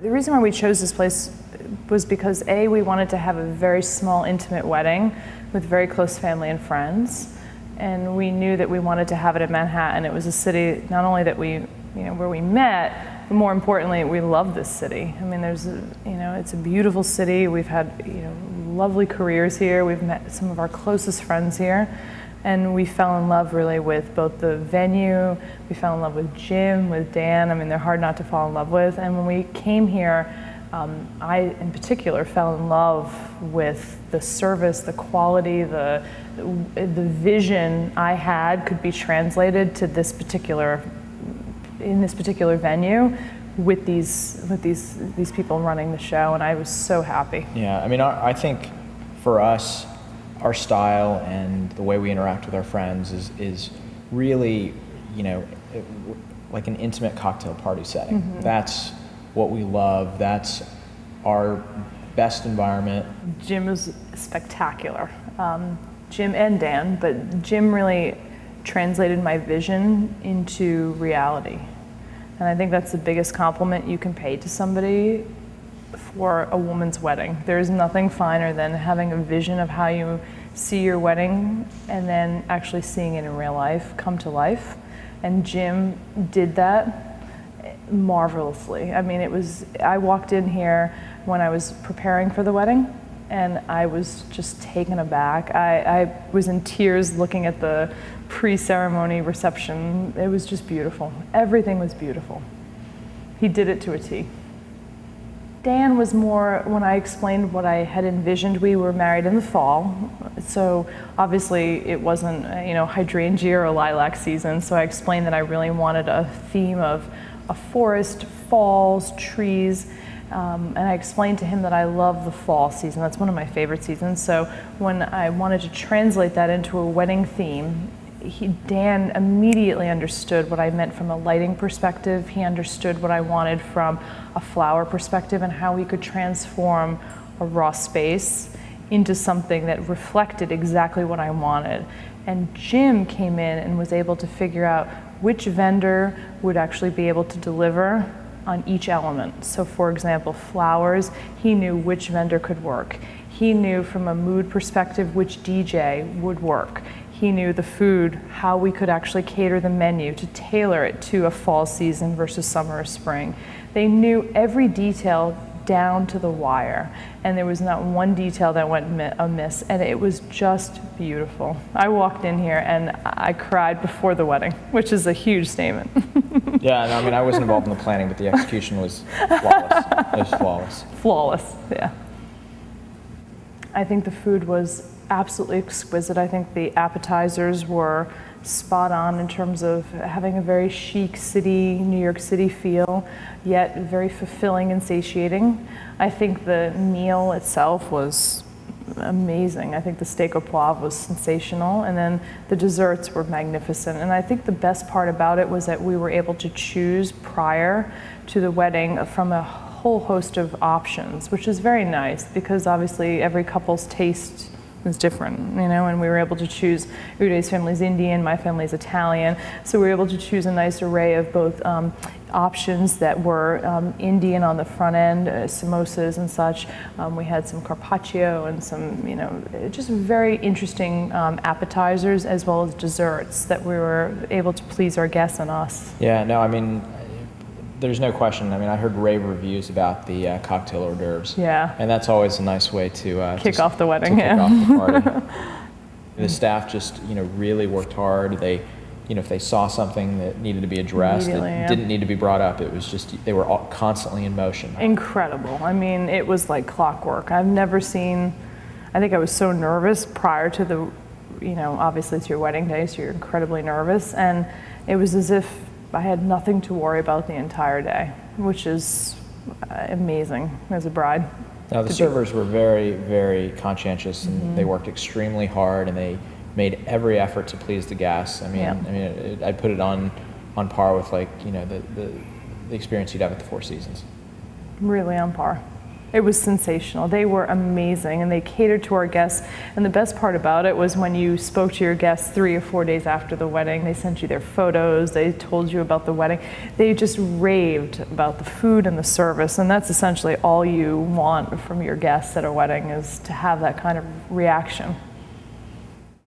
The reason why we chose this place was because A, we wanted to have a very small, intimate wedding with very close family and friends. And we knew that we wanted to have it in Manhattan. It was a city, not only that we, where we met, but more importantly, we love this city. I mean, it's a beautiful city. We've had, lovely careers here. We've met some of our closest friends here. And we fell in love really with both the venue, we fell in love with Jim, with Dan. I mean, they're hard not to fall in love with. And when we came here, I in particular fell in love with the service, the quality, the vision I had could be translated to in this particular venue with these people running the show, and I was so happy. Yeah, I mean, I think for us, our style and the way we interact with our friends is really, like an intimate cocktail party setting. Mm-hmm. That's what we love. That's our best environment. Jim was spectacular. Jim and Dan, but Jim really translated my vision into reality. And I think that's the biggest compliment you can pay to somebody for a woman's wedding. There's nothing finer than having a vision of how you see your wedding and then actually seeing it in real life come to life. And Jim did that marvelously. I mean, I walked in here when I was preparing for the wedding and I was just taken aback. I was in tears looking at the pre-ceremony reception. It was just beautiful. Everything was beautiful. He did it to a T. Dan was more, when I explained what I had envisioned, we were married in the fall, so obviously it wasn't, hydrangea or lilac season, so I explained that I really wanted a theme of a forest, falls, trees, and I explained to him that I love the fall season. That's one of my favorite seasons, so when I wanted to translate that into a wedding theme, Dan immediately understood what I meant from a lighting perspective. He understood what I wanted from a flower perspective and how we could transform a raw space into something that reflected exactly what I wanted. And Jim came in and was able to figure out which vendor would actually be able to deliver on each element. So for example, flowers, he knew which vendor could work. He knew from a mood perspective which DJ would work. He knew the food, how we could actually cater the menu to tailor it to a fall season versus summer or spring. They knew every detail down to the wire, and there was not one detail that went amiss, and it was just beautiful. I walked in here and I cried before the wedding, which is a huge statement. Yeah, no, I mean, I wasn't involved in the planning, but the execution was flawless. It was flawless. Flawless, yeah. I think the food was absolutely exquisite. I think the appetizers were spot on in terms of having a very chic city, New York City feel, yet very fulfilling and satiating. I think the meal itself was amazing. I think the steak au poivre was sensational, and then the desserts were magnificent. And I think the best part about it was that we were able to choose prior to the wedding from a whole host of options, which is very nice because obviously every couple's taste is different, and we were able to choose. Ude's family's Indian, my family's Italian, so we were able to choose a nice array of both options that were Indian on the front end, samosas and such. We had some carpaccio and some, just very interesting appetizers as well as desserts that we were able to please our guests and us. Yeah, no, I mean, there's no question. I mean, I heard rave reviews about the cocktail hors d'oeuvres. Yeah. And that's always a nice way to kick off the wedding. Kick off the party. The staff just, really worked hard. They, if they saw something that needed to be addressed, it didn't need to be brought up. It was just, they were all constantly in motion. Incredible. I mean, it was like clockwork. I've never seen, I think I was so nervous prior to the, obviously it's your wedding day, so you're incredibly nervous. And it was as if I had nothing to worry about the entire day, which is amazing as a bride. Now the servers were very, very conscientious, and they worked extremely hard, and they made every effort to please the guests. I mean, I'd put it on par with the experience you'd have at the Four Seasons. Really on par. It was sensational. They were amazing, and they catered to our guests. And the best part about it was when you spoke to your guests 3 or 4 days after the wedding, they sent you their photos, they told you about the wedding. They just raved about the food and the service, and that's essentially all you want from your guests at a wedding, is to have that kind of reaction.